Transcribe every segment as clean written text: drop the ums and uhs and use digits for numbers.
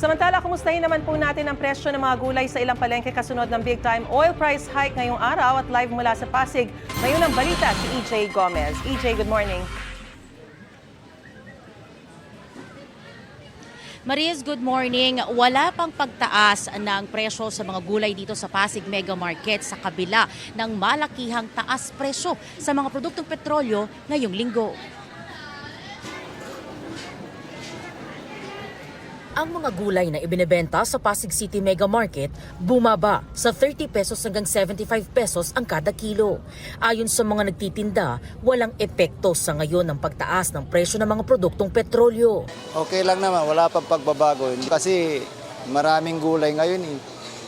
Samantala, kumustahin naman po natin ang presyo ng mga gulay sa ilang palengke kasunod ng big-time oil price hike ngayong araw at live mula sa Pasig. Ngayon ang balita si EJ Gomez. EJ, good morning. Mariz, good morning. Wala pang pagtaas ng presyo sa mga gulay dito sa Pasig Mega Market sa kabila ng malakihang taas presyo sa mga produktong petrolyo ngayong linggo. Ang mga gulay na ibinebenta sa Pasig City Mega Market bumaba sa 30 pesos hanggang 75 pesos ang kada kilo. Ayon sa mga nagtitinda, walang epekto sa ngayon ng pagtaas ng presyo ng mga produktong petrolyo. Okay lang naman, wala pang pagbabago. Kasi maraming gulay ngayon eh.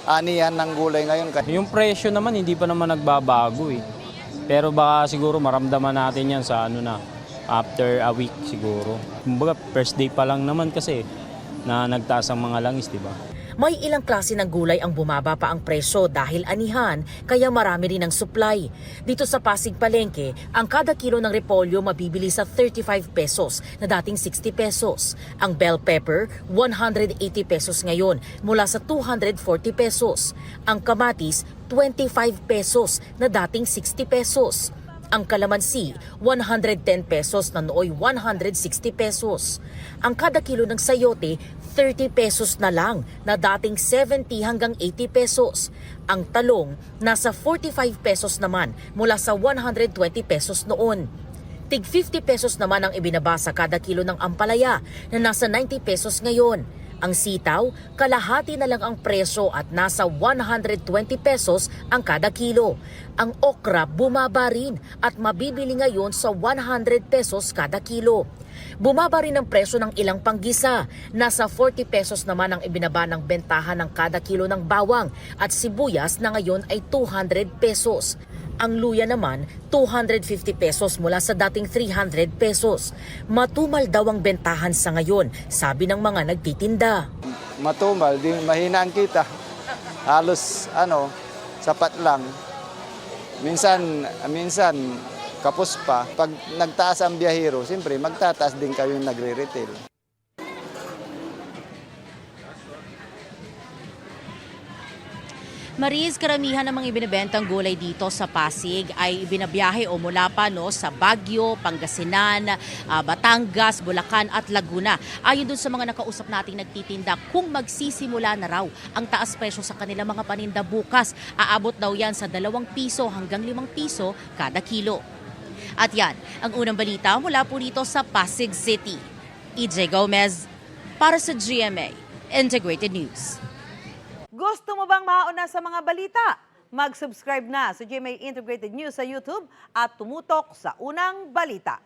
Anihan ng gulay ngayon. Yung presyo naman hindi pa naman nagbabago eh. Pero baka siguro maramdaman natin yan sa after a week siguro. Kumbaga first day pa lang naman kasi na nagtaas ang mga langis, di ba? May ilang klase ng gulay ang bumaba pa ang presyo dahil anihan, kaya marami rin ang supply. Dito sa Pasig Palengke, ang kada kilo ng repolyo mabibili sa 35 pesos na dating 60 pesos. Ang bell pepper, 180 pesos ngayon mula sa 240 pesos. Ang kamatis, 25 pesos na dating 60 pesos. Ang kalamansi, 110 pesos na nooy 160 pesos. Ang kada kilo ng sayote, 30 pesos na lang na dating 70 hanggang 80 pesos. Ang talong, nasa 45 pesos naman mula sa 120 pesos noon. Tig 50 pesos naman ang ibinaba sa kada kilo ng ampalaya na nasa 90 pesos ngayon. Ang sitaw, kalahati na lang ang presyo at nasa 120 pesos ang kada kilo. Ang okra bumaba rin at mabibili ngayon sa 100 pesos kada kilo. Bumaba rin ang presyo ng ilang panggisa. Nasa 40 pesos naman ang ibinaba ng bentahan ng kada kilo ng bawang at sibuyas na ngayon ay 200 pesos. Ang luya naman, 250 pesos mula sa dating 300 pesos. Matumal daw ang bentahan sa ngayon, sabi ng mga nagtitinda. Matumal, mahina ang kita. Halos sapat lang. Minsan kapos pa. Pag nagtaas ang biyahero, siyempre magtataas din kayo yung nagre-retail. Mariz, karamihan ng mga ibinebentang gulay dito sa Pasig ay ibinabiyahe o mula pa sa Baguio, Pangasinan, Batangas, Bulacan at Laguna. Ayon dun sa mga nakausap nating nagtitinda, kung magsisimula na raw ang taas presyo sa kanilang mga paninda bukas, aabot daw yan sa 2 piso hanggang 5 piso kada kilo. At yan, ang unang balita mula po dito sa Pasig City. EJ Gomez para sa GMA Integrated News. Gusto mo bang mauna sa mga balita? Mag-subscribe na sa GMA Integrated News sa YouTube at tumutok sa unang balita.